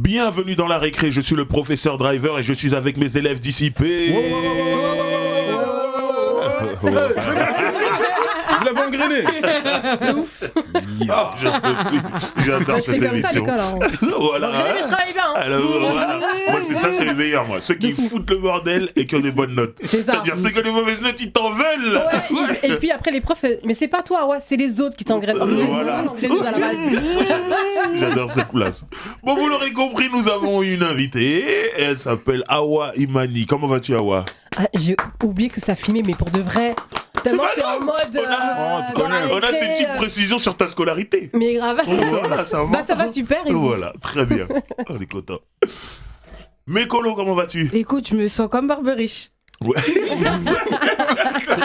Bienvenue dans la récré, je suis le professeur Driver et je suis avec mes élèves dissipés. Vous l'avez engrené. J'adore cette émission. Voilà. Je travaille bien. Alors, voilà. Moi, c'est ça, c'est les meilleurs, moi. Ceux qui foutent le bordel et qui ont des bonnes notes. C'est ça. C'est-à-dire, ceux qui ont des mauvaises notes, ils t'en veulent. Ouais, et puis après, les profs, mais c'est pas toi, ouais, c'est les autres qui t'engrainent. Voilà. À la base. J'adore cette place. Bon, vous l'aurez compris, nous avons une invitée. Elle s'appelle Awa Imani. Comment vas-tu, Awa? Ah, j'ai oublié que ça filmait, mais pour de vrai. Tellement j'étais en mode. On a ces petites précisions sur ta scolarité. Mais grave. Voilà, ça va. Bah, ça va super. Et Voilà, très bien. On est content. Mécolo, comment vas-tu? Écoute, je me sens comme Barberiche. Ouais.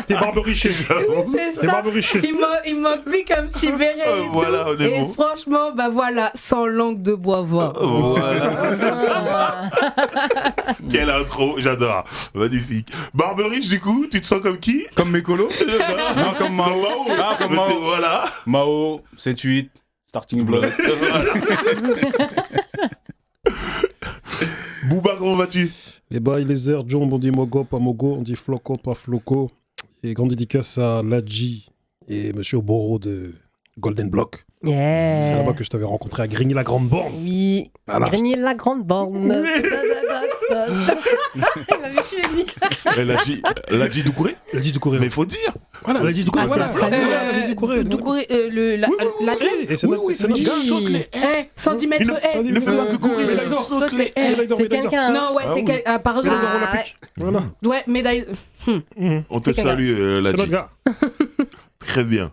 T'es barberiché. T'es barberiché. Il manque plus qu'un petit béret et Voilà, tout. on est Et bon. franchement, bah voilà, sans langue de bois-voix. Voilà. Quelle intro, j'adore. Magnifique. Barberiche, du coup, tu te sens comme qui? Comme Mécolo. Non, comme Mao. Ah, comme Mao. Voilà. Mao, 7-8, starting block. Booba, comment vas-tu? Les bails, les airs, John, on dit Mogo, pas Mogo, on dit Floco, pas Floco. Et grande dédicace à Ladji et Monsieur Boro de Golden Block. Yeah. C'est là-bas que je t'avais rencontré à Grigny-la-Grande-Borne. Oui. Voilà. Grigny la grande borne. Il m'avait tué, lui. Ladji Doucouré? Ladji Doucouré. Mais faut dire. Voilà, Ladji Doucouré. Ah, c'est la Ladji Doucouré. Doucouré, la Et c'est notre il gars. saute les haies. 110 mètres haies. Il ne fait pas que courir, mais là, il saute les haies. C'est quelqu'un. Non, ouais, c'est quel. Ah, pardon. Voilà. Ouais, médaille. On te C'est quelqu'un. salue, C'est Ladji. notre gars. Très bien.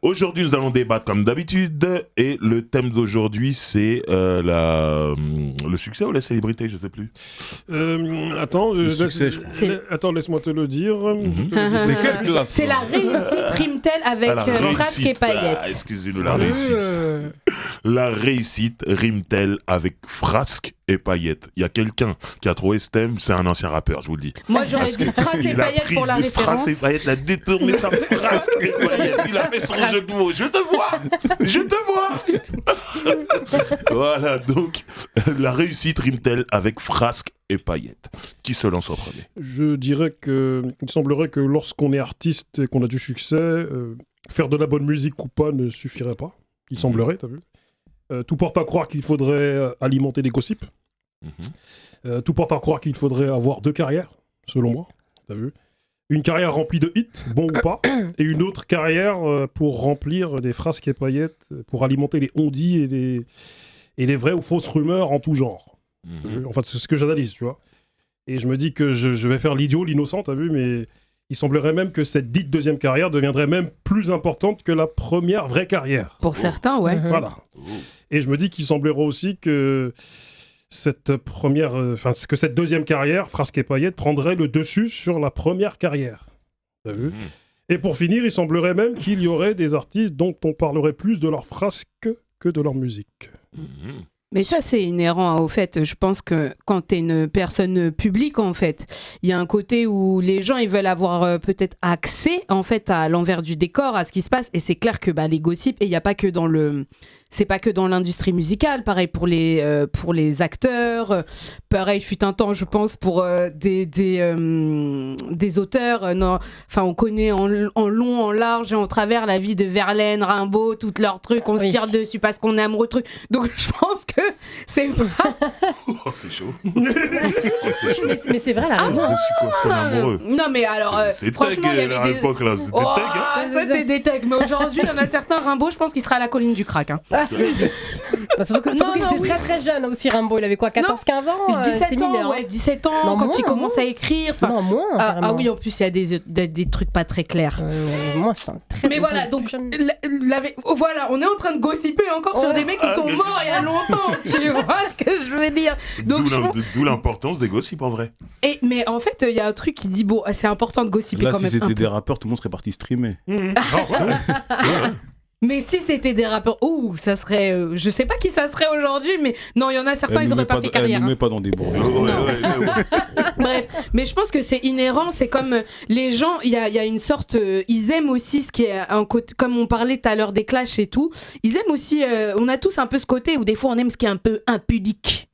Aujourd'hui, nous allons débattre comme d'habitude et le thème d'aujourd'hui, c'est le succès ou la célébrité, je sais plus. Attends, succès, je crois. Attends, laisse-moi te le dire. C'est quelle classe? C'est la réussite rime-t-elle avec La frasque et paillettes. Excusez-nous, la réussite. La réussite rime-t-elle avec frasque et paillettes? Il y a quelqu'un qui a trouvé ce thème, c'est un ancien rappeur, je vous le dis. Moi, j'aurais dit strass et Il a paillettes pris pour la de strass référence. et paillettes, il a détourné sa frasque et paillettes, il a fait son jeu de mots. Je te vois. Voilà, donc, la réussite rime-t-elle avec frasque et paillettes? Qui se lance en premier? Je dirais que il semblerait que lorsqu'on est artiste et qu'on a du succès, faire de la bonne musique ou pas ne suffirait pas. Il semblerait, t'as vu. Tout porte à croire qu'il faudrait alimenter des gossips. Tout porte à croire qu'il faudrait avoir 2 carrières, selon moi. T'as vu. Une carrière remplie de hits, bon ou pas, et une autre carrière pour remplir des frasques et paillettes, pour alimenter les on-dit et les vraies ou fausses rumeurs en tout genre. Enfin, c'est ce que j'analyse, tu vois. Et je me dis que je vais faire l'idiot, l'innocent, t'as vu, mais il semblerait même que cette dite deuxième carrière deviendrait même plus importante que la première vraie carrière. Pour certains, ouais. Voilà. Et je me dis qu'il semblerait aussi que cette deuxième carrière, frasque et paillettes, prendrait le dessus sur la première carrière. T'as vu? Et pour finir, il semblerait même qu'il y aurait des artistes dont on parlerait plus de leur frasque que de leur musique. Mais ça, c'est inhérent au fait. Je pense que quand tu es une personne publique, en fait, il y a un côté où les gens, ils veulent avoir peut-être accès, en fait, à l'envers du décor, à ce qui se passe. Et c'est clair que les gossips, et il n'y a pas que dans le... C'est pas que dans l'industrie musicale, pareil pour les acteurs, pareil fut un temps, je pense, pour des auteurs. Non, enfin, on connaît en long, en large et en travers la vie de Verlaine, Rimbaud, toutes leurs trucs, on se tire dessus parce qu'on est amoureux de trucs. Donc je pense que c'est pas... Oh, c'est chaud. C'est chaud. Mais c'est vrai, la raison. Dessus parce qu'on est amoureux. Non mais alors, C'est franchement, il y tag à avait des... l'époque là, c'était Oh, tag. Hein. c'était des tags, mais aujourd'hui, il y en a certains, Rimbaud, je pense qu'il sera à la colline du crack. Hein. Bah, surtout qu'il était très très jeune aussi, Rimbaud. Il avait quoi, 14-15 ans 17 ans, mineur, ouais, 17 ans, non, quand moins, il commence à écrire. Non, moins. Ah oui, en plus, il y a des trucs pas très clairs. Moi, c'est un très Mais voilà, donc, voilà, on est en train de gossiper encore sur des mecs qui sont morts il y a longtemps. Tu vois ce que je veux dire? Donc, D'où l'importance des gossips en vrai. mais en fait, il y a un truc qui dit, bon, c'est important de gossiper Là, quand si même. c'était des rappeurs, tout le monde serait parti streamer. Mais si c'était des rappeurs, ça serait, je sais pas qui ça serait aujourd'hui, mais non, il y en a certains, ils auraient pas fait carrière. Ne Hein. mets pas dans des bourbiers. Bref, mais je pense que c'est inhérent, c'est comme les gens, il y a une sorte, ils aiment aussi ce qui est un côté, comme on parlait tout à l'heure des clashs et tout, ils aiment aussi, on a tous un peu ce côté où des fois on aime ce qui est un peu impudique.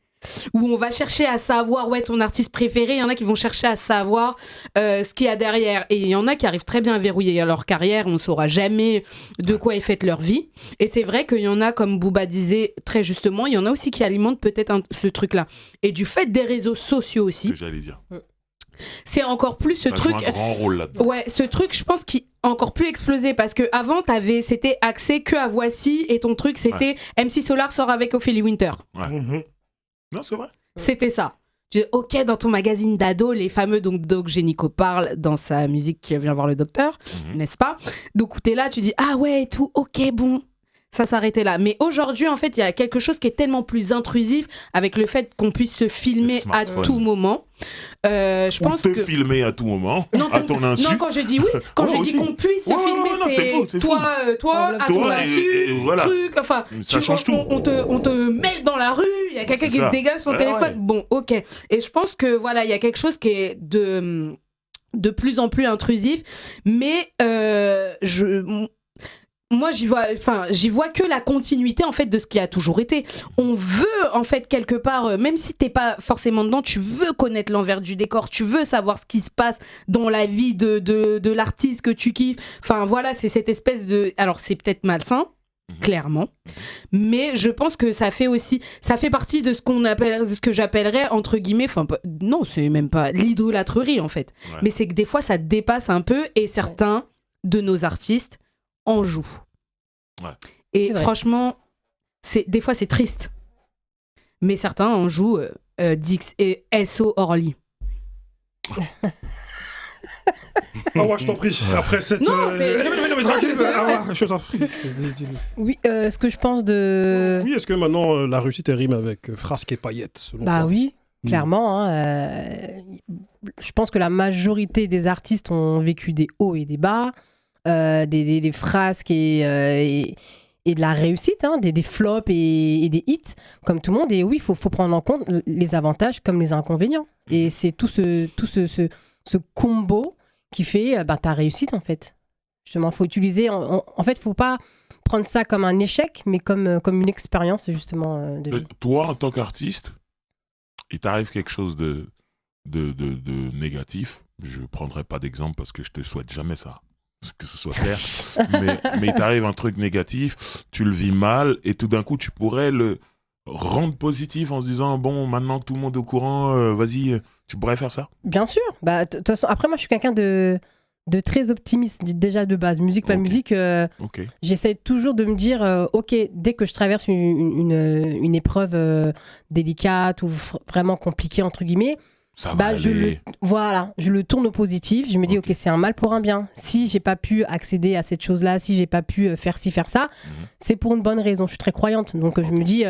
où on va chercher à savoir ton artiste préféré. Il y en a qui vont chercher à savoir ce qu'il y a derrière. Et il y en a qui arrivent très bien à verrouiller leur carrière. On ne saura jamais de quoi est faite leur vie. Et c'est vrai qu'il y en a, comme Booba disait très justement, il y en a aussi qui alimentent peut-être ce truc-là. Et du fait des réseaux sociaux aussi. Que j'allais dire. C'est encore plus ce Ça truc. joue un grand rôle là-dedans. Ouais, ce truc, je pense qu'il a encore plus explosé parce que avant, c'était accès que à Voici et ton truc, c'était MC Solar sort avec Ophélie Winter. Non, c'est vrai. C'était ça. Tu dis, ok, dans ton magazine d'ado, les fameux Doc Génico parle dans sa musique qui vient voir le docteur, n'est-ce pas? Donc t'es là, tu dis ah ouais et tout, ok, bon. Ça s'arrêtait là. Mais aujourd'hui, en fait, il y a quelque chose qui est tellement plus intrusif avec le fait qu'on puisse se filmer à tout moment. Je pense que filmer à tout moment, non, à ton insu. Non, quand je dis oui, quand je dis qu'on puisse se filmer, c'est toi, à ton insu, voilà. truc, enfin, ça change tout. On te mêle dans la rue, il y a quelqu'un qui te dégage son téléphone. Bon, ok. Et je pense que voilà, il y a quelque chose qui est de plus en plus intrusif, mais moi, j'y vois que la continuité en fait de ce qui a toujours été. On veut en fait quelque part, même si t'es pas forcément dedans, tu veux connaître l'envers du décor, tu veux savoir ce qui se passe dans la vie de l'artiste que tu kiffes. Enfin voilà, c'est cette espèce de. Alors c'est peut-être malsain, clairement, mais je pense que ça fait partie de ce que j'appellerais entre guillemets. Enfin non, c'est même pas l'idolâtrerie en fait, mais c'est que des fois ça dépasse un peu et certains de nos artistes en joue. Et franchement, des fois c'est triste. Mais certains en jouent Dix et SO Orly. Ah ouais, je t'en prie. Après cette. Non, mais tranquille. Je t'en prie. Oui, ce que je pense de. Oui, est-ce que maintenant la réussite elle rime avec frasque et paillettes selon toi? Oui, clairement. Je pense que la majorité des artistes ont vécu des hauts et des bas. Des frasques et de la réussite, des flops et des hits, comme tout le monde. Et oui, il faut prendre en compte les avantages comme les inconvénients. Et c'est tout ce combo qui fait ta réussite, en fait. Justement, il faut utiliser... En fait, il ne faut pas prendre ça comme un échec, mais comme une expérience, justement, de vie. Toi, en tant qu'artiste, il t'arrive quelque chose de négatif. Je ne prendrai pas d'exemple parce que je ne te souhaite jamais ça. Que ce soit clair, mais il t'arrive un truc négatif, tu le vis mal, et tout d'un coup, tu pourrais le rendre positif en se disant, bon, maintenant que tout le monde est au courant, vas-y, tu pourrais faire ça? Bien sûr. De toute façon, après, moi, je suis quelqu'un de très optimiste, déjà de base. Musique, pas musique, j'essaie toujours de me dire, ok, dès que je traverse une épreuve délicate ou vraiment compliquée, entre guillemets, je le tourne au positif. Je me dis, ok, c'est un mal pour un bien. Si j'ai pas pu accéder à cette chose-là, si j'ai pas pu faire ci, faire ça, c'est pour une bonne raison. Je suis très croyante, donc je me dis,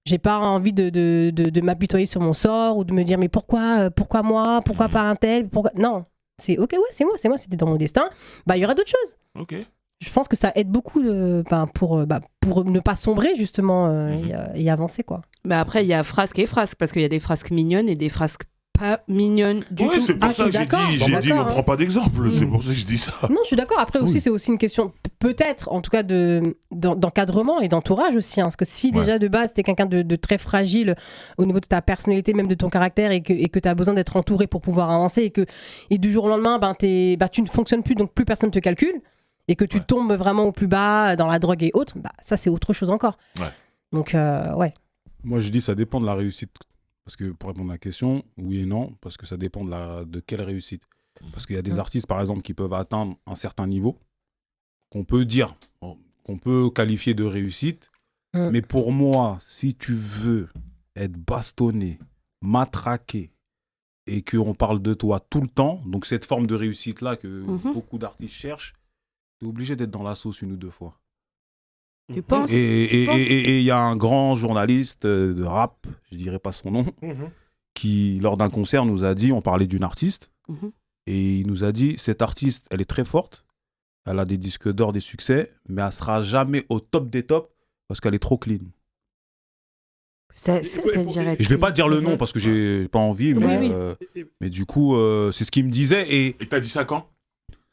j'ai pas envie de m'apitoyer sur mon sort ou de me dire, mais pourquoi moi, pourquoi pas un tel, pourquoi... Non, c'est ok, ouais, c'est moi, c'était dans mon destin. Il y aura d'autres choses. Ok. Je pense que ça aide beaucoup pour ne pas sombrer justement et avancer quoi. Après, il y a frasque et frasque parce qu'il y a des frasques mignonnes et des frasques pas mignonne du tout. C'est pour ça que j'ai dit on prend pas d'exemple, c'est pour ça que je dis ça. Non, je suis d'accord. Après aussi, c'est aussi une question, peut-être, en tout cas, d'encadrement et d'entourage aussi. Parce que si déjà de base, t'es quelqu'un de très fragile au niveau de ta personnalité, même de ton caractère, et que t'as besoin d'être entouré pour pouvoir avancer, et du jour au lendemain, tu ne fonctionnes plus, donc plus personne te calcule, et que tu tombes vraiment au plus bas dans la drogue et autres, ça c'est autre chose encore. Donc, Moi, je dis ça dépend de la réussite. Parce que pour répondre à la question, oui et non, parce que ça dépend de quelle réussite. Parce qu'il y a des artistes, par exemple, qui peuvent atteindre un certain niveau, qu'on peut qualifier de réussite. Mais pour moi, si tu veux être bastonné, matraqué, et qu'on parle de toi tout le temps, donc cette forme de réussite-là que beaucoup d'artistes cherchent, tu es obligé d'être dans la sauce 1 ou 2 fois. Tu penses? Et il y a un grand journaliste de rap, je dirais pas son nom, qui, lors d'un concert, nous a dit, on parlait d'une artiste, et il nous a dit, cette artiste, elle est très forte, elle a des disques d'or, des succès, mais elle sera jamais au top des tops parce qu'elle est trop clean. C'est-à-dire et je vais pas dire le nom parce que j'ai pas envie, mais du coup, c'est ce qu'il me disait. Et t'as dit ça quand?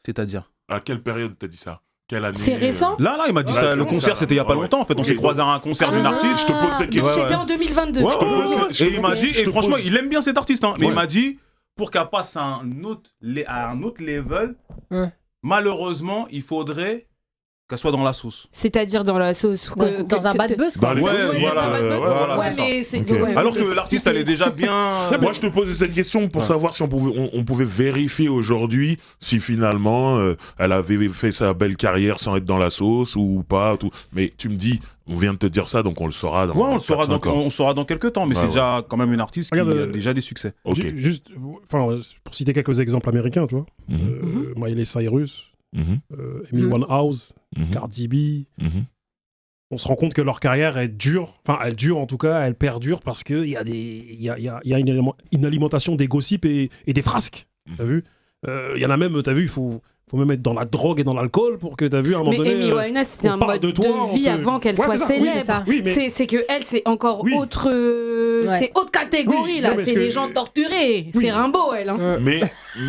C'est-à-dire? À quelle période t'as dit ça? Quelle année C'est récent Là, il m'a dit ça. Le concert, c'était il y a pas longtemps. En fait, on s'est croisé à un concert d'une artiste. Je te pose cette question. C'était en 2022. Et il m'a dit, et franchement, il aime bien cet artiste. Mais il Ouais. m'a dit, pour qu'elle passe à un autre level, malheureusement, il faudrait qu'elle soit dans la sauce. C'est-à-dire dans la sauce. Dans un bad buzz, quoi. Dans les voilà, Ouais, c'est mais c'est. Ok. ouais, Alors ok. que l'artiste, elle est déjà bien. Moi, je te posais cette question pour savoir si on pouvait vérifier aujourd'hui si finalement elle avait fait sa belle carrière sans être dans la sauce ou pas. Tout. Mais tu me dis, on vient de te dire ça, donc on le saura dans On le saura 4-5 ans. on saura dans quelques temps, mais Ouais, c'est ouais. déjà quand même une artiste qui Regarde, a déjà des succès. Ok. Juste, enfin, pour citer quelques exemples américains, tu vois. Mhm. Miley Cyrus, Mhm. Amy Winehouse, Mhm. Cardi B. Mhm. On se rend compte que leur carrière elle dure en tout cas, elle perdure parce qu'il y a, il y a une alimentation des gossips et des frasques. T'as vu Il y en a même, t'as vu, il faut même être dans la drogue et dans l'alcool pour que, t'as vu, à un moment Mais donné. Amy Winehouse, c'était on un parle mode de toi, de vie avant qu'elle soit c'est ça, célèbre. oui, c'est ça. Oui, mais- C'est que elle, c'est encore Oui. autre, Ouais. c'est autre catégorie Oui, là. non, mais C'est ce les que- gens torturés. Oui. C'est Rimbaud, elle. Hein.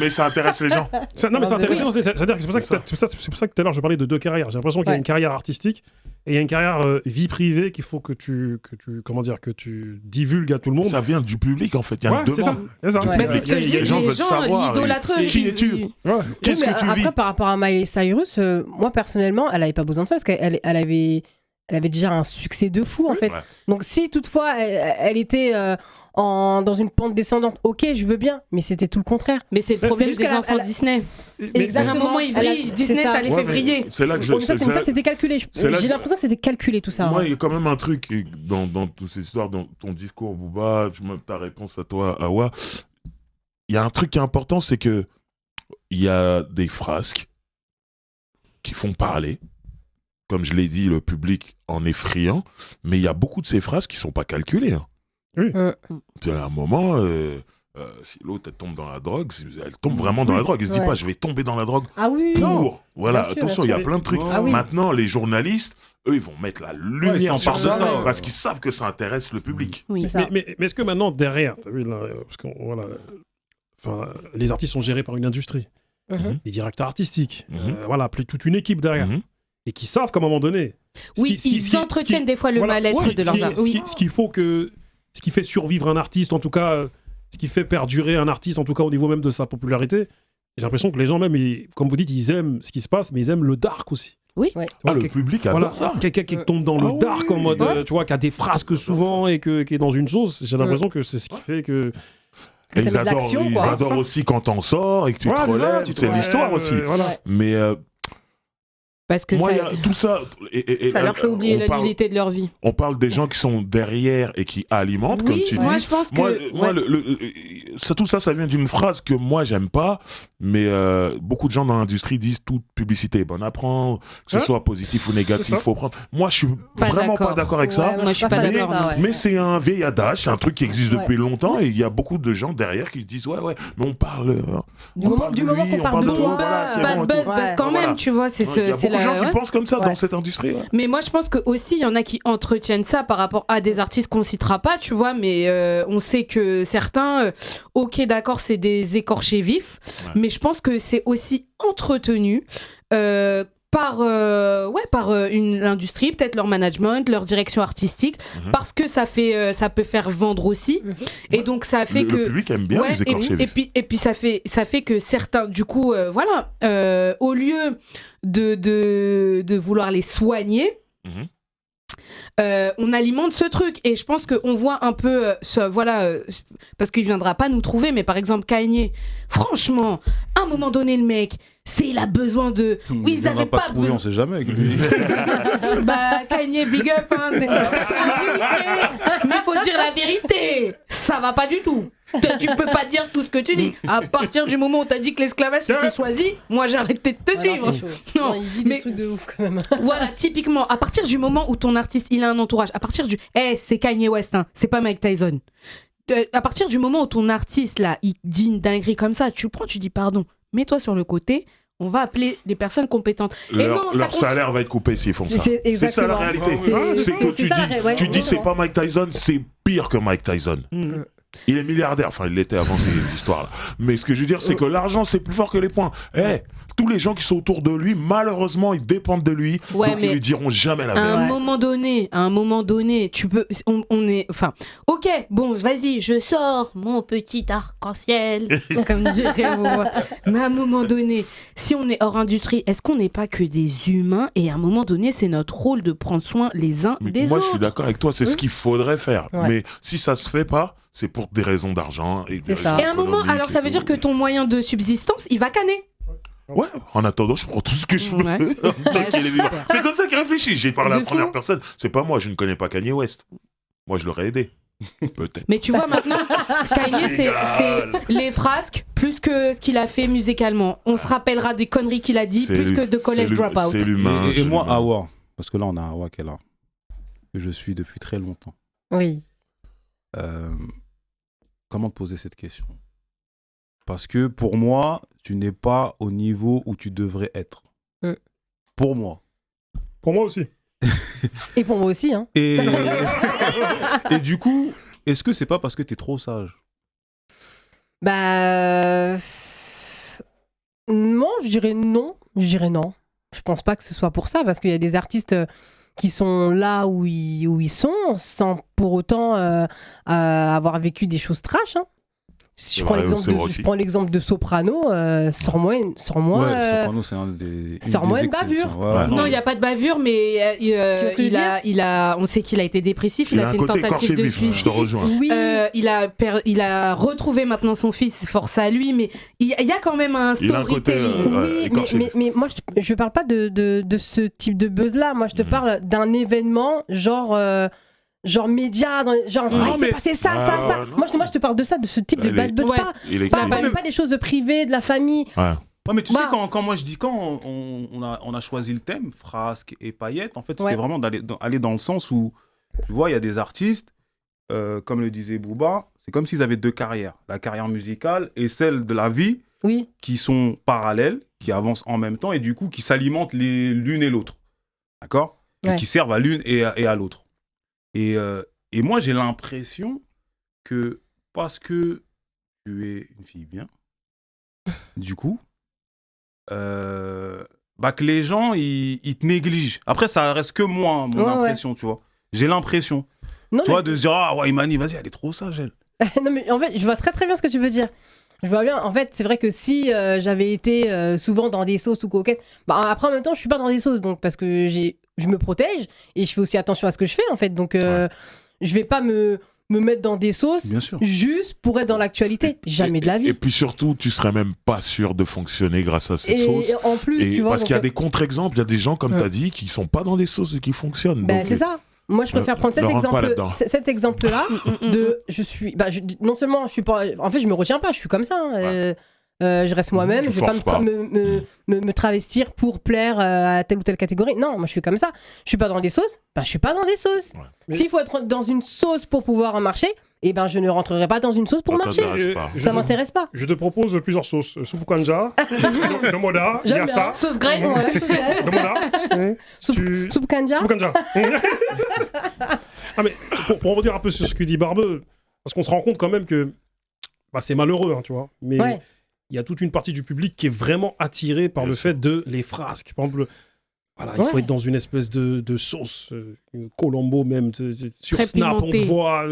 Mais ça intéresse les gens. Non, mais c'est Ah, intéressant. oui. C'est-à-dire que c'est pour ça que tout à l'heure je parlais de deux carrières. J'ai l'impression qu'il y a Ouais. une carrière artistique et il y a une carrière vie privée qu'il faut que tu divulgues à tout le monde. Ça vient du public en fait. Il y a Ouais, une c'est ça. demande. C'est ça. Du Ouais. Mais c'est ce que je dis. les gens Les veulent gens savoir, l'idolâtrent. qui es-tu Ouais. Qu'est-ce Oui, mais que tu vis après, par rapport à Miley Cyrus, moi personnellement, elle avait pas besoin de ça parce qu'elle avait déjà un succès de fou en fait. Ouais. Donc si toutefois elle était dans une pente descendante, ok, je veux bien, mais c'était tout le contraire. Mais c'est le C'est problème juste des qu'elle a- enfants elle- Disney. Exactement. À un moment, ils Elle a- vrillent. c'est Disney, ça les Ouais, fait mais vriller. C'est là que je. Ouais, mais ça, c'est là- c'était calculé. c'est là J'ai que- l'impression que c'était calculé tout ça. Moi, hein. il y a quand même un truc dans toutes ces histoires, dans ton discours, Booba, ta réponse à toi, Awa. Il y a un truc qui est important, c'est que il y a des frasques qui font parler. Comme je l'ai dit, le public en est friand, mais il y a beaucoup de ces phrases qui sont pas calculées. Hein. Oui. Tu sais, à un moment, si l'autre elle tombe dans la drogue, elle tombe vraiment dans la drogue. Elle se dit Ouais. pas, je vais tomber dans la drogue Ah oui, oui. pour. Voilà, Bien sûr, attention, il y bien a sûr. plein de trucs. Ah oui. Maintenant, les journalistes, eux, ils vont mettre la lumière ils sur s'emparent ça, de ça, parce qu'ils savent que ça intéresse le public. Oui. C'est ça. Mais est-ce que maintenant, derrière, t'as vu, là, parce que voilà, les artistes sont gérés par une industrie, Mhm. des directeurs artistiques, Mhm. voilà, toute une équipe derrière, Mhm. et qui savent qu'à un moment donné. Oui, ils entretiennent des fois le voilà, mal-être de leurs artistes. Oui. Ce qui fait survivre un artiste, en tout cas, ce qui fait perdurer un artiste, en tout cas au niveau même de sa popularité. J'ai l'impression que les gens même, comme vous dites, ils aiment ce qui se passe, mais ils aiment le dark aussi. Oui. Ouais. Ah, le Quel- public adore Voilà, ça. quelqu'un qui tombe dans le Ah dark oui. en mode, Ouais. tu vois, qui a des frasques souvent et qui est dans une sauce. J'ai l'impression que c'est ce qui fait que. Que Et ça ils met de adorent, l'action, ils quoi. adorent aussi quand t'en sors et que tu Voilà, te c'est ça, relèves. C'est ouais, l'histoire aussi. voilà. Ouais. Mais Parce que moi, il y ça, a tout ça. Et ça leur fait oublier la parle, nullité de leur vie. on parle des gens qui sont derrière et qui alimentent, comme Oui, tu moi dis. je pense que. Moi, ouais. tout ça, ça vient d'une phrase que moi, j'aime pas, mais beaucoup de gens dans l'industrie disent toute publicité est bonne à prendre, que ce Hein soit positif ou C'est négatif, ça. il faut prendre. Moi, je suis Pas vraiment d'accord. pas d'accord avec Ouais, ça. Moi, je suis pas fan de d'accord. ça, ouais. Mais c'est un vieil adage, c'est un truc qui existe Ouais. depuis longtemps et il y a beaucoup de gens derrière qui se disent ouais, mais on parle. Du on moment, parle du de moment lui, qu'on on parle de parle de toi, voilà, c'est Bad bon, buzz, tout. buzz quand Voilà. même, tu vois. C'est Il y a c'est beaucoup de gens ouais. qui pensent comme ça Ouais. dans cette industrie. Ouais. Mais moi, je pense que aussi, il y en a qui entretiennent ça par rapport à des artistes qu'on citera pas, tu vois. Mais on sait que certains, ok, d'accord, c'est des écorchés vifs, Ouais. mais je pense que c'est aussi entretenu. Par une industrie, peut-être leur management, leur direction artistique, Mhm. parce que ça peut faire vendre aussi, Mhm. et donc ça fait Le que public aime bien ouais, les écorchés vifs. et puis ça fait que certains, du coup, au lieu de vouloir les soigner, Mhm. on alimente ce truc. Et je pense qu'on voit un peu, parce qu'il viendra pas nous trouver, mais par exemple, Kanye, franchement, à un moment donné, le mec, il a besoin de... Oui, ils avaient pas pas trouvé, besoin... on sait jamais avec lui. Bah, Kanye, big up, hein, c'est un vérité, mais faut dire la vérité, ça va pas du tout. Tu peux pas dire tout ce que tu dis. À partir du moment où t'as dit que l'esclavage c'était choisi, moi j'ai arrêté de te Ouais, suivre. non, c'est chaud. Non, Non, il dit mais- des trucs de ouf quand même. Voilà, typiquement, à partir du moment où ton artiste il a un entourage, à partir du. C'est Kanye West, hein, c'est pas Mike Tyson. À partir du moment où ton artiste là, il dit une dinguerie comme ça, tu prends, tu dis pardon, mets-toi sur le côté, on va appeler des personnes compétentes. Et non, ça Leur continue. salaire va être coupé s'ils font ça. C'est C'est ça la exactement. réalité. C'est C'est que ça, ouais, tu dis c'est exactement. pas Mike Tyson, c'est pire que Mike Tyson. Il est milliardaire, enfin il l'était avant ces histoires-là. Mais ce que je veux dire, c'est que l'argent, c'est plus fort que les points. Tous les gens qui sont autour de lui, malheureusement, ils dépendent de lui, donc ils lui diront jamais la vérité. À un moment donné, tu peux, on est, enfin, ok, bon, vas-y, je sors mon petit arc-en-ciel, comme dirait moi. Mais à un moment donné, si on est hors industrie, est-ce qu'on n'est pas que des humains? Et à un moment donné, c'est notre rôle de prendre soin les uns des autres. Moi, je suis d'accord avec toi, c'est ce qu'il faudrait faire. Mais si ça se fait pas, c'est pour des raisons d'argent et des raisons Et à un moment, alors ça veut dire que ton moyen de subsistance, il va canner. Ouais, en attendant, je prends tout ce que je peux. C'est comme ça qu'il réfléchit. J'ai parlé à la première personne. C'est pas moi, je ne connais pas Kanye West. Moi, je l'aurais aidé. Peut-être. Mais tu vois maintenant, Kanye, c'est les frasques plus que ce qu'il a fait musicalement. On se rappellera des conneries qu'il a dit plus que de College Dropout. C'est l'humain. Et moi, Awa, parce que là, on a Awa qui est là, que je suis depuis très longtemps. Oui. Comment te poser cette question? Parce que pour moi, tu n'es pas au niveau où tu devrais être. Pour moi. Pour moi aussi. Et pour moi aussi, hein. Et du coup, est-ce que c'est pas parce que t'es trop sage? Bah... Non, je dirais non. Je pense pas que ce soit pour ça, parce qu'il y a des artistes qui sont là où ils sont, sans pour autant avoir vécu des choses trash, hein. Si je prends l'exemple de Soprano, sans moi, Soprano, c'est un des. Sans moi, une bavure. Non, il n'y a pas de bavure, mais on sait qu'il a été dépressif, il a fait une tentative de suicide. Oui. Il a retrouvé maintenant son fils, force à lui, mais il y a quand même un storytelling. Oui, mais moi, je ne parle pas de ce type de buzz-là. Moi, je te parle d'un événement genre média, il s'est passé ça. Moi, je te parle de ça, de ce type de bad buzz, pas des choses privées, de la famille. Ouais, mais tu sais, quand moi je dis, quand on a choisi le thème, frasques et paillettes, en fait, c'était vraiment aller dans le sens où, tu vois, il y a des artistes, comme le disait Booba, c'est comme s'ils avaient deux carrières, la carrière musicale et celle de la vie, qui sont parallèles, qui avancent en même temps et du coup, qui s'alimentent l'une et l'autre. D'accord ? Et qui servent à l'une et à l'autre. Et moi, j'ai l'impression que parce que tu es une fille bien, du coup, que les gens, ils te négligent. Après, ça reste que moi, mon impression, tu vois. J'ai l'impression. Tu vois, de se dire, Imani, vas-y, elle est trop sage, elle. Non, mais en fait, je vois très très bien ce que tu veux dire. Je vois bien. En fait, c'est vrai que si j'avais été souvent dans des sauces ou coquettes, après, en même temps, je suis pas dans des sauces, donc parce que je me protège et je fais aussi attention à ce que je fais, en fait. Donc, je vais pas me mettre dans des sauces juste pour être dans l'actualité. Jamais de la vie. Et puis surtout, tu serais même pas sûr de fonctionner grâce à cette sauce. Et en plus, tu vois, parce qu'il y a des contre-exemples, il y a des gens, comme tu as dit, qui sont pas dans des sauces et qui fonctionnent. Donc, c'est ça. Moi, je préfère prendre cet exemple-là de non seulement je suis pas, en fait, je me retiens pas, je suis comme ça. Je reste moi-même, je vais pas me travestir pour plaire à telle ou telle catégorie. Non, moi je suis comme ça. Je suis pas dans des sauces, je suis pas dans des sauces. S'il faut être dans une sauce pour pouvoir marcher, je ne rentrerai pas dans une sauce pour marcher. Ça m'intéresse pas. Je te propose plusieurs sauces. Soupe kanja, le moda, yassa. Sauce grecque, le moda. Soupe kanja. Soupe kanja. Mais pour revenir un peu sur ce que dit Barbeux, parce qu'on se rend compte quand même que c'est malheureux, hein, tu vois. Mais il y a toute une partie du public qui est vraiment attirée par le fait de les frasques. Par exemple, il faut être dans une espèce de sauce, Colombo même, sur très Snap, pimenté. on te voit,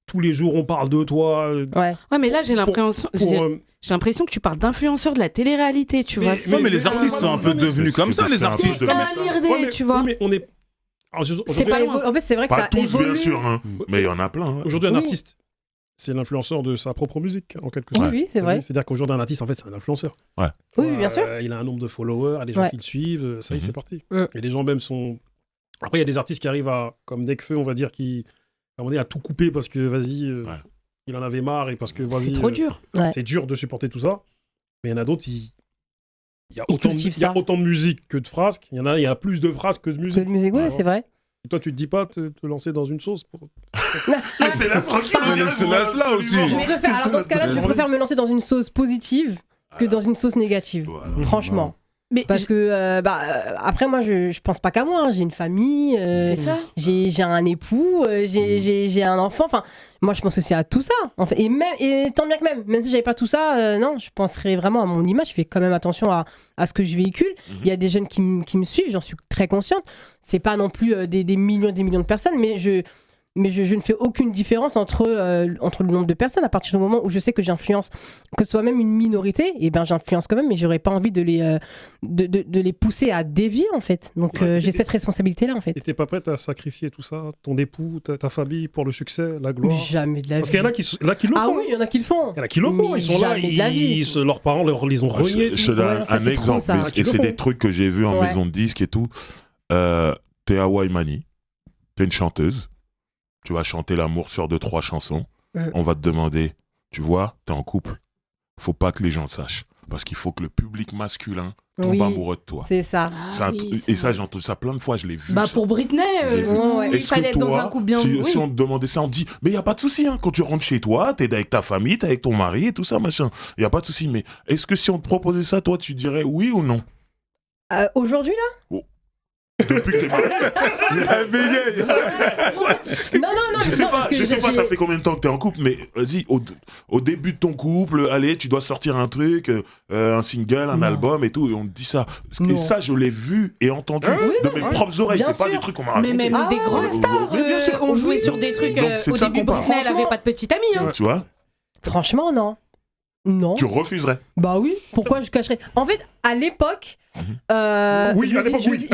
tous les jours on parle de toi. Ouais, mais là j'ai l'impression que tu parles d'influenceurs de la télé-réalité, tu vois. Mais les artistes sont un peu devenus comme ça, les artistes. Tu vois. Mais on est... C'est pas en fait, c'est vrai que pas ça tous, évolue. bien sûr, hein. Mais il y en a plein. Aujourd'hui, un artiste, c'est l'influenceur de sa propre musique, en quelque sorte. Oui, c'est vrai. C'est-à-dire qu'aujourd'hui, un artiste, en fait, c'est un influenceur. Oui, bien sûr. Il a un nombre de followers, il y a des gens qui le suivent, ça y est, c'est parti. Et les gens même sont... Après, il y a des artistes qui arrivent à, comme Nekfeu, on va dire, qui à tout couper parce que, il en avait marre et parce que, c'est trop dur. C'est dur de supporter tout ça. Mais il y en a d'autres, il y a autant de musique que de frasques. Il y a plus de frasques que de musique. Que de musique, c'est vrai. Et toi, tu te dis pas te lancer dans une sauce pour... C'est la tranquille. là aussi. Alors dans ce cas-là, je préfère me lancer dans une sauce positive que dans une sauce négative. Franchement. Parce que, après, moi, je pense pas qu'à moi. Hein. J'ai une famille, c'est ça. J'ai un époux, j'ai un enfant. Enfin, moi, je pense aussi à tout ça. En fait. Et tant bien que même si j'avais pas tout ça, non, je penserais vraiment à mon image. Je fais quand même attention à ce que je véhicule. Il y a des jeunes qui me suivent, j'en suis très consciente. C'est pas non plus des millions et des millions de personnes, mais je ne fais aucune différence entre le nombre de personnes. À partir du moment où je sais que j'influence, que ce soit même une minorité, et ben j'influence quand même, mais j'aurais pas envie de les pousser à dévier en fait. Donc j'ai cette responsabilité là en fait. Et t'es pas prête à sacrifier tout ça, ton époux, ta famille pour le succès, la gloire? Jamais de la vie. Parce qu'il y en a qui le font. Ah oui, il y en a qui le font. Il y en a qui le font. Ils sont là, leurs parents les ont reniés. Je te donne un exemple, et c'est des trucs que j'ai vus en maison de disques et tout. T'es à Waimani, t'es une chanteuse. Tu vas chanter l'amour sur 2-3 chansons. On va te demander, tu vois, t'es en couple. Faut pas que les gens le sachent. Parce qu'il faut que le public masculin tombe amoureux de toi. C'est ça. Et ça, j'ai entendu ça plein de fois, je l'ai vu. Pour Britney, il fallait être dans un couple bien. Si on te demandait ça, on te dit, mais il n'y a pas de souci. Hein. Quand tu rentres chez toi, t'es avec ta famille, t'es avec ton mari et tout ça, machin. Il n'y a pas de souci. Mais est-ce que si on te proposait ça, toi, tu dirais oui ou non? Aujourd'hui, là Depuis que t'es marié. Non, je sais pas, ça fait combien de temps que t'es en couple, mais vas-y, au début de ton couple, allez, tu dois sortir un truc, un single, un album et tout, et on te dit ça. Et ça, je l'ai vu et entendu de mes propres oreilles, c'est pas des trucs qu'on m'a raconté. Mais même des grandes stars ont joué sur des trucs. Au début, Britney, elle avait pas de petite amie. Tu vois? Franchement, non. Non. Tu refuserais? Bah oui, pourquoi je cacherais? En fait, à l'époque. À l'époque, oui.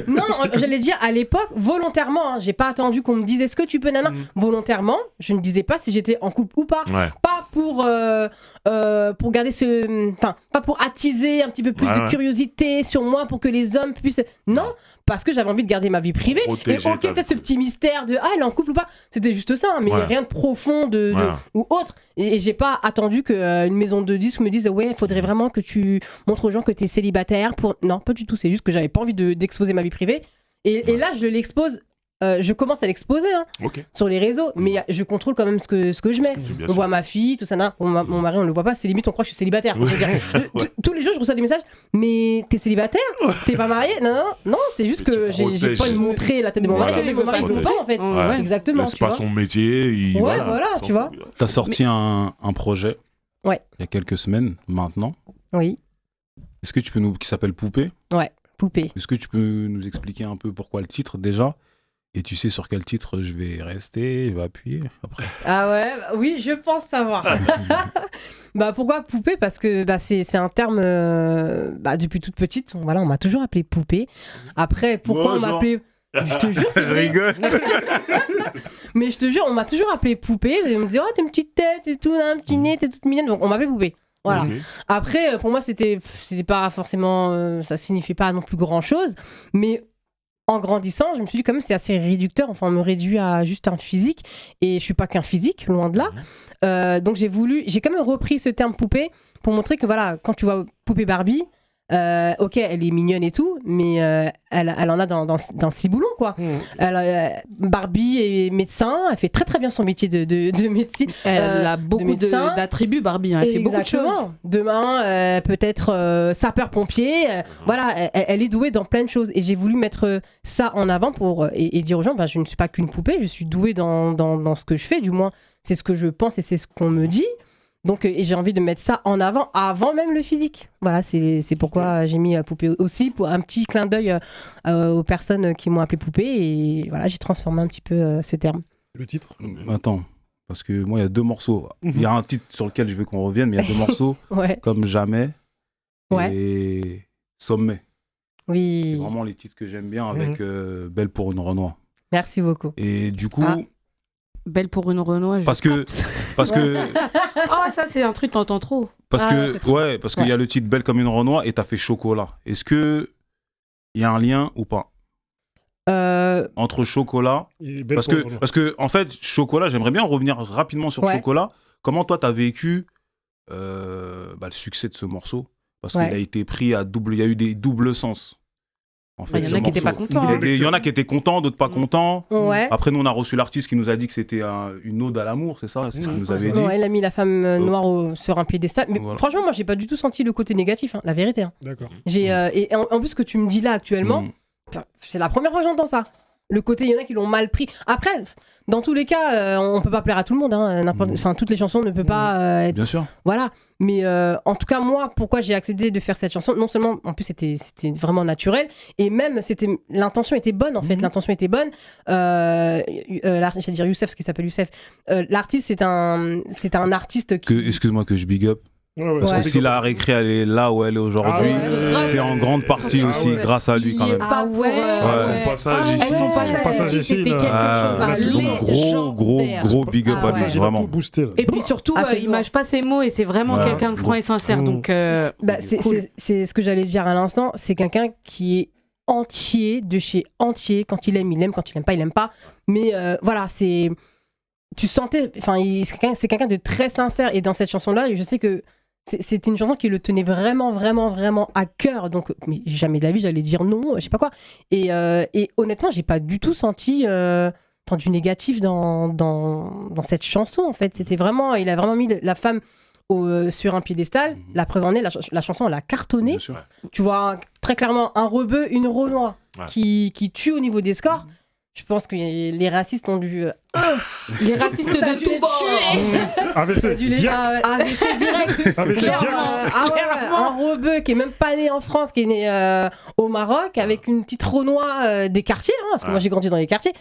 Non, j'allais dire à l'époque, volontairement. Hein, j'ai pas attendu qu'on me dise est-ce que tu peux nana. Volontairement, je ne disais pas si j'étais en couple ou pas. Ouais. Pas pour garder ce. Enfin, pas pour attiser un petit peu plus de curiosité sur moi pour que les hommes puissent. Non, parce que j'avais envie de garder ma vie privée. Protéger, et ok, peut-être ce petit mystère de elle est en couple ou pas. C'était juste ça, hein, mais rien de profond ou autre. Et j'ai pas attendu qu'une maison de disques me dise ouais, il faudrait vraiment que tu montres aux gens que t'es célibataire pour. Non, pas du tout. C'est juste que j'avais pas envie d'exposer ma vie privée. Et là, je l'expose. Je commence à l'exposer sur les réseaux, mais je contrôle quand même ce que je mets. On voit ma fille, tout ça. Mon mari, on le voit pas. C'est limite, on croit que je suis célibataire. Tous les jours, je reçois des messages. Mais t'es célibataire? T'es pas marié? Non, c'est juste que j'ai pas montré la tête de mon mari. Mais mon mari, il se pas en fait. Exactement. C'est pas son métier. Voilà, tu vois. T'as sorti un projet. Ouais. Il y a quelques semaines maintenant. Oui. Est-ce que tu peux qui s'appelle Poupée? Ouais, Poupée. Est-ce que tu peux nous expliquer un peu pourquoi le titre déjà? Et tu sais sur quel titre je vais rester, je vais appuyer après? Ah ouais, oui, je pense savoir. Pourquoi Poupée? Parce que c'est un terme, depuis toute petite, on m'a toujours appelée Poupée. Après, pourquoi on m'appelait... Je te jure, c'est je rigole. Mais je te jure, on m'a toujours appelée Poupée. On me disait, oh, t'as une petite tête et tout, un petit nez, t'es toute mignonne. Donc on m'appelait Poupée. Voilà. Okay. Après, pour moi, c'était pas forcément... ça signifiait pas non plus grand-chose. Mais en grandissant, je me suis dit, quand même, c'est assez réducteur. Enfin, on me réduit à juste un physique. Et je suis pas qu'un physique, loin de là. Donc j'ai quand même repris ce terme Poupée pour montrer que, voilà, quand tu vois Poupée Barbie... ok, elle est mignonne et tout, mais elle en a dans le ciboulon, quoi. Barbie est médecin, elle fait très très bien son métier de médecine. Elle a beaucoup d'attributs, Barbie, elle fait beaucoup de choses. Demain, peut-être sapeur-pompier, voilà, elle est douée dans plein de choses. Et j'ai voulu mettre ça en avant et dire aux gens, je ne suis pas qu'une poupée, je suis douée dans ce que je fais, du moins c'est ce que je pense et c'est ce qu'on me dit. Donc, et j'ai envie de mettre ça en avant même le physique. Voilà, c'est pourquoi j'ai mis Poupée aussi, pour un petit clin d'œil aux personnes qui m'ont appelé Poupée. Et voilà, j'ai transformé un petit peu ce terme. Le titre? Attends, parce que moi, il y a 2 morceaux. Il y a un titre sur lequel je veux qu'on revienne, mais il y a 2 morceaux, comme Jamais et Sommet. Oui. C'est vraiment les titres que j'aime bien, avec Belle pour une Renoir. Merci beaucoup. Et du coup... Belle pour une Renoir. Parce que oh, ça c'est un truc t'entends trop. Parce qu'il y a le titre Belle comme une Renoir et t'as fait Chocolat. Est-ce que il y a un lien ou pas entre Chocolat parce que en fait Chocolat, j'aimerais bien revenir rapidement sur Chocolat. Comment toi t'as vécu le succès de ce morceau? Parce qu'il a été pris à double, il y a eu des doubles sens. En fait, Il y en a qui n'étaient pas contents. Il y en a qui étaient contents, d'autres pas contents. Ouais. Après, nous, on a reçu l'artiste qui nous a dit que c'était une ode à l'amour, c'est ça? C'est ce qu'il nous avait dit. Ouais, elle a mis la femme noire sur un piédestal. Mais Voilà. franchement, moi, j'ai pas du tout senti le côté négatif, hein, la vérité. Hein. D'accord. Et en plus, ce que tu me dis là actuellement, c'est la première fois que j'entends ça. Le côté, il y en a qui l'ont mal pris. Après, dans tous les cas, on peut pas plaire à tout le monde. Hein, enfin, toutes les chansons ne peuvent pas être... Bien sûr. Voilà. Mais en tout cas, moi, pourquoi j'ai accepté de faire cette chanson, non seulement, en plus, c'était vraiment naturel, et même, l'intention était bonne, en fait. L'intention était bonne. J'allais dire Youssef, ce qui s'appelle Youssef. L'artiste, c'est un artiste qui... Excuse-moi que je big up. Parce que si la récré elle est là où elle est aujourd'hui, c'est en grande partie aussi grâce à lui quand même. Ah ouais. Son passage ici. Son passage ici, c'était quelque chose à Donc gros big up à lui, vraiment. Tout boosté, là. Et puis surtout, il mâche pas ses mots et c'est vraiment quelqu'un de franc et sincère. Donc, c'est ce que j'allais dire à l'instant. C'est quelqu'un qui est entier de chez entier. Quand il aime, quand il aime pas. Mais voilà, c'est... Tu sentais... Enfin, c'est quelqu'un de très sincère. Et dans cette chanson-là, je sais que c'était une chanson qui le tenait vraiment, vraiment, vraiment à cœur. Donc, mais jamais de la vie, j'allais dire non, je sais pas quoi. Et honnêtement, j'ai pas du tout senti du négatif dans cette chanson, en fait. C'était vraiment... Il a vraiment mis la femme sur un piédestal. La preuve en est, la chanson, elle a cartonné. Tu vois très clairement un rebeu, une Renoir qui tue au niveau des scores. Je pense que les racistes ont dû... les racistes de tout bord. AVC direct. Un rebeu qui est même pas né en France, qui est né au Maroc, avec une petite Renoir des quartiers, hein, parce que moi j'ai grandi dans les quartiers.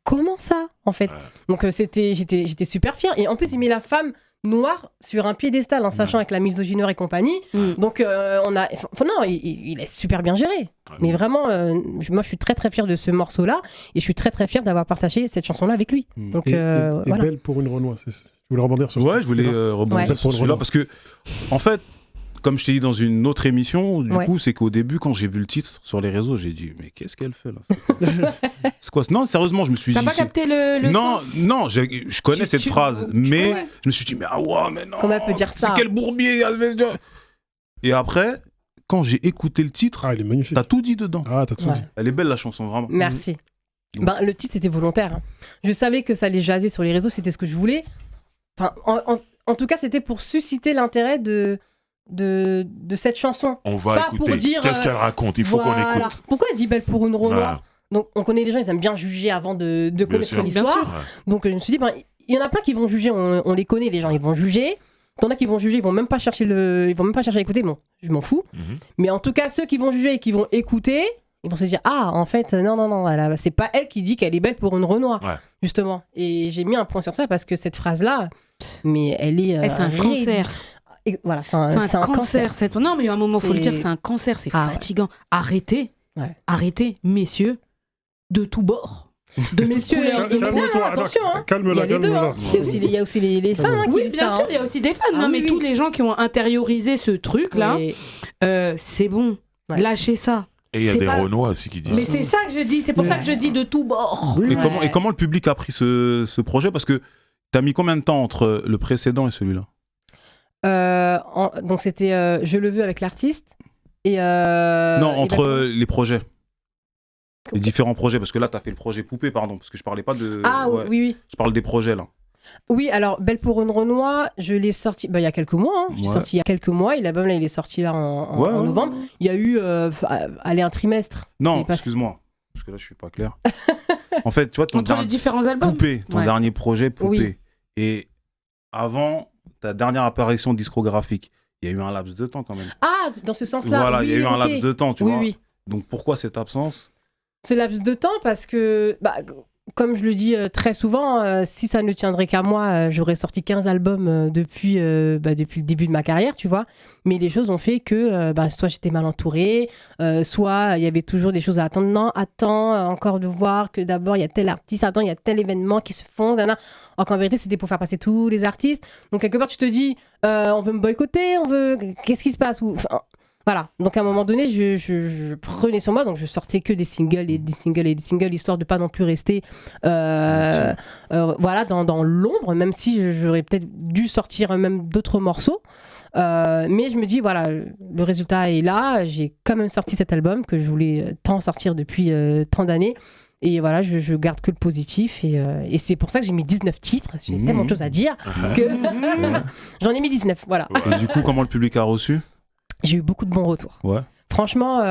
Comment ça, en fait? Donc j'étais super fière. Et en plus, il met la femme noire sur un piédestal en sachant avec la misogynie et compagnie. Donc il est super bien géré. Mais vraiment, moi je suis très très fière de ce morceau-là et je suis très très fière d'avoir partagé cette chanson-là avec lui. Donc et voilà. Belle pour une Renoir. Je voulais rebondir sur je voulais rebondir sur celui-là parce que en fait, comme je t'ai dit dans une autre émission, du coup, c'est qu'au début, quand j'ai vu le titre sur les réseaux, j'ai dit mais qu'est-ce qu'elle fait là? C'est quoi? Non, sérieusement, je me suis dit. T'as pas capté le sens? Non, je connais cette phrase, mais je me suis dit mais mais non. Comment elle peut dire ça? C'est quel bourbier? Et après, quand j'ai écouté le titre, il est magnifique. T'as tout dit dedans. T'as tout dit. Elle est belle la chanson, vraiment. Merci. Le titre c'était volontaire. Hein. Je savais que ça allait jaser sur les réseaux, c'était ce que je voulais. Enfin, en tout cas, c'était pour susciter l'intérêt de cette chanson. On va écouter. Qu'est-ce qu'elle raconte? Il faut qu'on écoute. Pourquoi elle dit belle pour une Renoir? Donc, on connaît les gens, ils aiment bien juger avant de connaître l'histoire. Donc, je me suis dit, il y en a plein qui vont juger. On les connaît, les gens, ils vont juger. T'en as qui vont juger, ils vont même pas chercher à écouter. Bon, je m'en fous. Mais en tout cas, ceux qui vont juger et qui vont écouter, ils vont se dire en fait non, c'est pas elle qui dit qu'elle est belle pour une Renoir, justement. Et j'ai mis un point sur ça parce que cette phrase là, mais elle est c'est un cancer. Et voilà, c'est un cancer. Non, mais à un moment faut le dire, c'est un cancer, c'est fatigant. Arrêtez, messieurs, de tous bords. De messieurs et mesdames, attention. Calme-la. Il y a aussi les femmes. Oui, bien sûr, il y a aussi des femmes. Non, mais tous les gens qui ont intériorisé ce truc-là, c'est bon, lâchez ça. Et il y a des Renois aussi qui disent mais c'est ça que je dis, c'est pour ça que je dis de tous bords. Et comment le public a pris ce projet? Parce que t'as mis combien de temps entre le précédent et celui-là? Donc c'était Je le veux avec l'artiste et entre les projets. Les différents projets, parce que là, tu as fait le projet Poupée, pardon, parce que je parlais pas de... Oui. Je parle des projets, là. Oui, alors, Belle pour une Renoir, je l'ai sorti il y a quelques mois. Je l'ai sorti il y a quelques mois, et l'album, là, il est sorti là en novembre. Il y a eu, un trimestre. Non, excuse-moi, parce que là, je suis pas clair. En fait, tu vois, entre les différents albums. Poupée, ton dernier projet, Poupée. Et avant ta dernière apparition discographique, il y a eu un laps de temps, quand même. Ah, dans ce sens-là. Voilà, il y a eu un laps de temps, tu vois. Oui. Donc, pourquoi cette absence? Ce laps de temps, parce que, comme je le dis très souvent, si ça ne tiendrait qu'à moi, j'aurais sorti 15 albums depuis le début de ma carrière, tu vois. Mais les choses ont fait que soit j'étais mal entourée, soit il y avait toujours des choses à attendre. Non, attends encore de voir que d'abord il y a tel artiste, attends, il y a tel événement qui se font. Alors qu'en vérité, c'était pour faire passer tous les artistes. Donc quelque part, tu te dis, on veut me boycotter, qu'est-ce qui se passe? Voilà, donc à un moment donné, je prenais sur moi, donc je sortais que des singles et des singles et des singles, histoire de pas non plus rester voilà, dans l'ombre, même si j'aurais peut-être dû sortir même d'autres morceaux. Mais je me dis, voilà, le résultat est là, j'ai quand même sorti cet album que je voulais tant sortir depuis tant d'années. Et voilà, je garde que le positif. Et c'est pour ça que j'ai mis 19 titres. J'ai tellement de choses à dire que j'en ai mis 19, voilà. Et du coup, comment le public a reçu ? J'ai eu beaucoup de bons retours. Ouais. Franchement,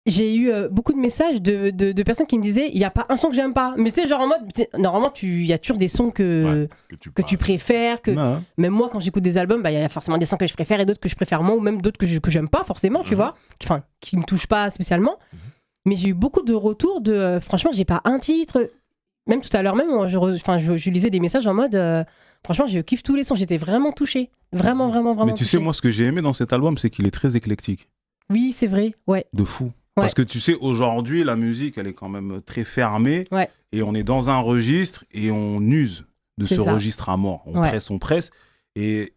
j'ai eu beaucoup de messages de personnes qui me disaient il n'y a pas un son que j'aime pas. Mais tu sais, genre en mode, normalement, il y a toujours des sons que tu préfères. Même moi, quand j'écoute des albums, il y a forcément des sons que je préfère et d'autres que je préfère moins, ou même d'autres que j'aime pas forcément, tu vois, qui me touchent pas spécialement. Mais j'ai eu beaucoup de retours de franchement, j'ai pas un titre. Même tout à l'heure, même, je lisais des messages en mode franchement, je kiffe tous les sons. J'étais vraiment touchée. Vraiment. Mais tu sais, moi, ce que j'ai aimé dans cet album, c'est qu'il est très éclectique. Oui, c'est vrai, ouais. De fou. Ouais. Parce que tu sais, aujourd'hui, la musique, elle est quand même très fermée. Ouais. Et on est dans un registre et on use de ce registre à mort. On presse. Et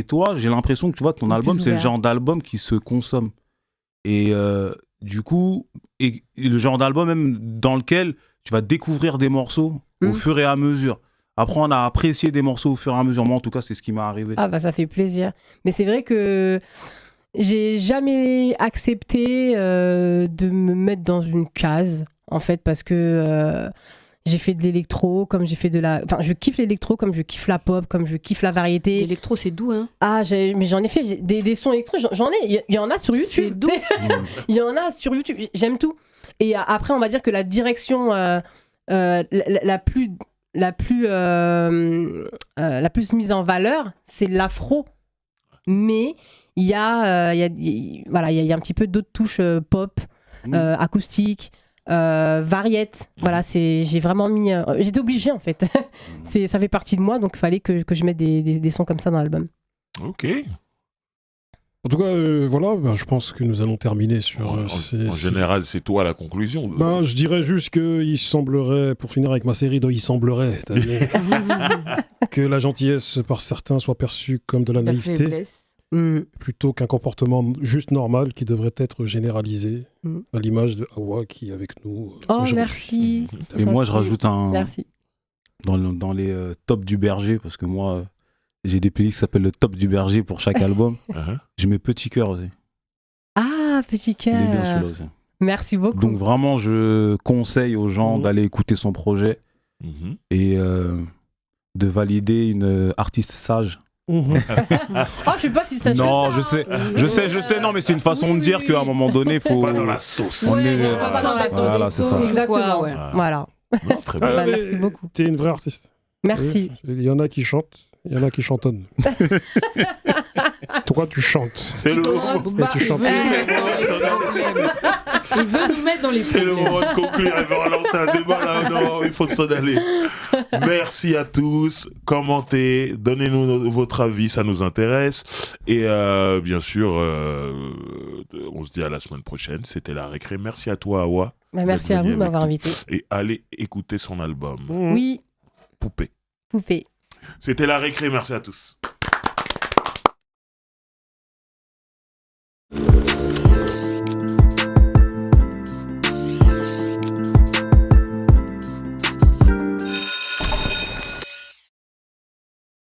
toi, j'ai l'impression que tu vois, ton album, c'est le genre d'album qui se consomme. Et du coup, et le genre d'album même dans lequel tu vas découvrir des morceaux au fur et à mesure. Apprendre à apprécier des morceaux au fur et à mesure. Moi, en tout cas, c'est ce qui m'est arrivé. Ah bah ça fait plaisir. Mais c'est vrai que j'ai jamais accepté de me mettre dans une case, en fait, parce que j'ai fait de l'électro, comme j'ai fait de la... Enfin, je kiffe l'électro, comme je kiffe la pop, comme je kiffe la variété. L'électro, c'est doux, hein. Ah, mais j'en ai fait des sons électro, j'en ai. Il y en a sur YouTube. C'est doux. Il y en a sur YouTube. J'aime tout. Et après, on va dire que la direction la plus mise en valeur, c'est l'afro. Mais il y a un petit peu d'autres touches pop, acoustique, variette. Voilà, j'ai vraiment mis... j'étais obligée, en fait. Ça fait partie de moi, donc il fallait que je mette des sons comme ça dans l'album. Ok. En tout cas, voilà, je pense que nous allons terminer sur... En général, c'est toi la conclusion. Je dirais juste qu'il semblerait, pour finir avec ma série de « il semblerait », que la gentillesse par certains soit perçue comme de la naïveté, plutôt qu'un comportement juste normal qui devrait être généralisé, à l'image de Hawa qui est avec nous aujourd'hui. Merci. Et moi, je rajoute Merci. Dans les tops du berger, parce que moi... J'ai des playlists qui s'appellent le top du berger pour chaque album. Je mets Petit Cœur aussi. Ah, Petit Cœur. Il est bien celui-là aussi. Merci beaucoup. Donc vraiment, je conseille aux gens d'aller écouter son projet et de valider une artiste sage. Oh, je sais pas si ça. Non, je sais. Non, mais c'est une façon de dire qu'à un moment donné, il faut. Pas dans la sauce. Pas dans la sauce. Voilà, c'est ça. Exactement. Voilà. Non, très bien. Merci beaucoup. T'es une vraie artiste. Merci. Il y en a qui chantent. Il y en a qui chantonnent. Toi, tu chantes. C'est le moment. Tu chantes. Il veut nous mettre dans les C'est le problèmes. moment de conclure. Il va relancer un débat là. Non, il faut s'en aller. Merci à tous. Commentez. Donnez-nous votre avis. Ça nous intéresse. Et bien sûr, on se dit à la semaine prochaine. C'était La Récré. Merci à toi, Hawa. Merci à vous de m'avoir invité. Et allez écouter son album. Oui. Poupée. Poupée. C'était La Récré. Merci à tous.